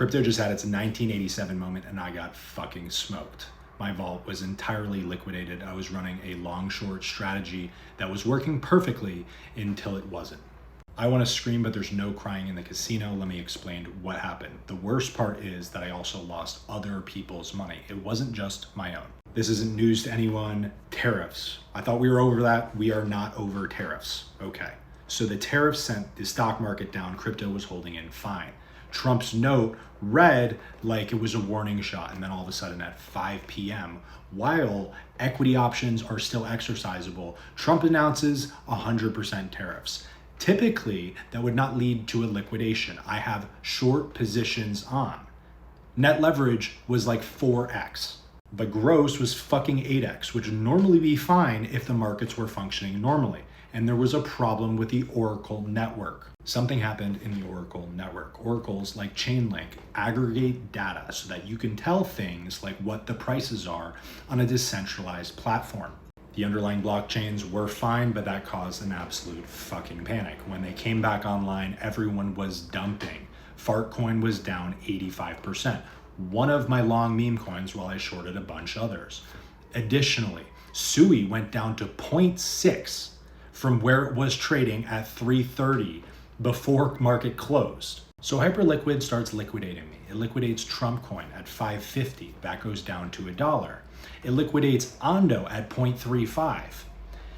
Crypto just had its 1987 moment and I got fucking smoked. My vault was entirely liquidated. I was running a long short strategy that was working perfectly until it wasn't. I want to scream, but there's no crying in the casino. Let me explain what happened. The worst part is that I also lost other people's money. It wasn't just my own. This isn't news to anyone. Tariffs. I thought we were over that. We are not over tariffs. Okay. So the tariffs sent the stock market down. Crypto was holding in fine. Trump's note read like it was a warning shot, and then all of a sudden at 5 p.m., while equity options are still exercisable, Trump announces 100% tariffs. Typically, that would not lead to a liquidation. I have short positions on. Net leverage was like 4x, but gross was fucking 8x, which would normally be fine if the markets were functioning normally. And there was a problem with the Oracle network. Something happened in the Oracle network. Oracles, like Chainlink, aggregate data so that you can tell things like what the prices are on a decentralized platform. The underlying blockchains were fine, but that caused an absolute fucking panic. When they came back online, everyone was dumping. Fartcoin was down 85%. One of my long meme coins while I shorted a bunch others. Additionally, SUI went down to 0.6 from where it was trading at 330 before market closed. So Hyperliquid starts liquidating me. It liquidates Trump coin at 550. That goes down to $1. It liquidates Ondo at 0.35.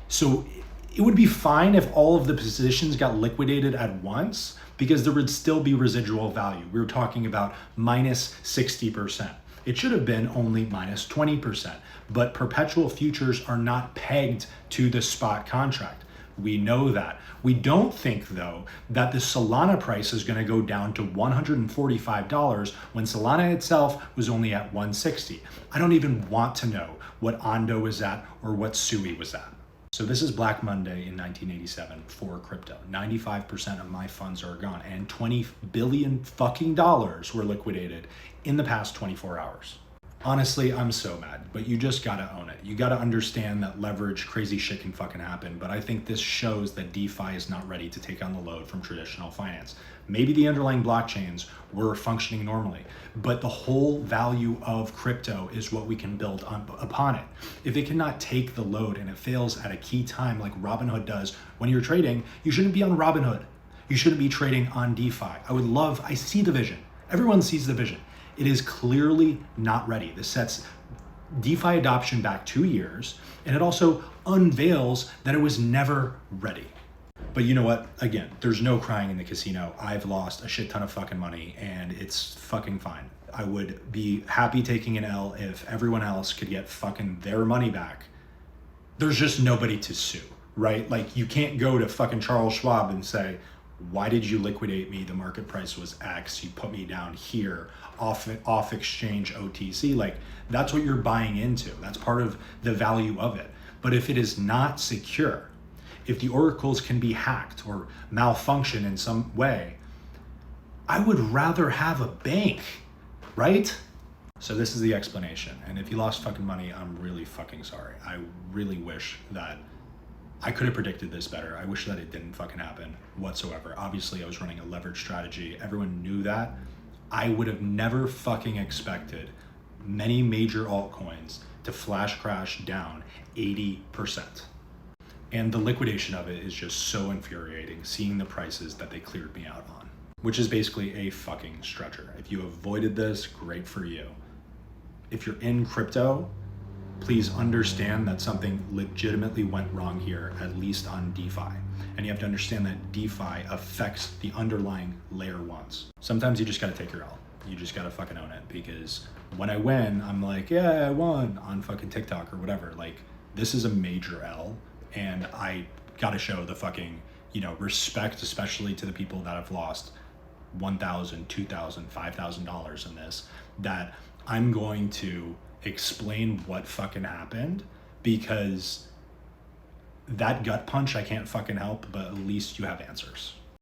So it would be fine if all of the positions got liquidated at once because there would still be residual value. We were talking about minus 60%. It should have been only minus 20%, but perpetual futures are not pegged to the spot contract. We know that. We don't think, though, that the Solana price is going to go down to $145 when Solana itself was only at 160. I don't even want to know what Ondo was at or what SUI was at. So this is Black Monday in 1987 for crypto. 95% of my funds are gone and $20 billion fucking dollars were liquidated in the past 24 hours. Honestly, I'm so mad, but you just gotta own it. You gotta understand that leverage, crazy shit can fucking happen, but I think this shows that DeFi is not ready to take on the load from traditional finance. Maybe the underlying blockchains were functioning normally, but the whole value of crypto is what we can build upon it. If it cannot take the load and it fails at a key time like Robinhood does when you're trading, you shouldn't be on Robinhood. You shouldn't be trading on DeFi. I see the vision. Everyone sees the vision. It is clearly not ready. This sets DeFi adoption back 2 years, and it also unveils that it was never ready. But you know what? Again, there's no crying in the casino. I've lost a shit ton of fucking money, and it's fucking fine. I would be happy taking an L if everyone else could get fucking their money back. There's just nobody to sue, right? Like, you can't go to fucking Charles Schwab and say, why did you liquidate me? The market price was X. You put me down here off exchange OTC. Like, that's what you're buying into. That's part of the value of it. But if it is not secure, if the oracles can be hacked or malfunction in some way, I would rather have a bank, right? So this is the explanation. And if you lost fucking money, I'm really fucking sorry. I really wish that I could have predicted this better. I wish that it didn't fucking happen whatsoever. Obviously, I was running a leverage strategy. Everyone knew that. I would have never fucking expected many major altcoins to flash crash down 80%. And the liquidation of it is just so infuriating, seeing the prices that they cleared me out on, which is basically a fucking stretcher. If you avoided this, great for you. If you're in crypto, please understand that something legitimately went wrong here, at least on DeFi. And you have to understand that DeFi affects the underlying layer ones. Sometimes you just gotta take your L. You just gotta fucking own it, because when I win, I'm like, yeah, I won on fucking TikTok or whatever. Like, this is a major L, and I gotta show the fucking, respect, especially to the people that have lost $1,000, $2,000, $5,000 in this, that I'm going to explain what fucking happened, because that gut punch I can't fucking help, but at least you have answers.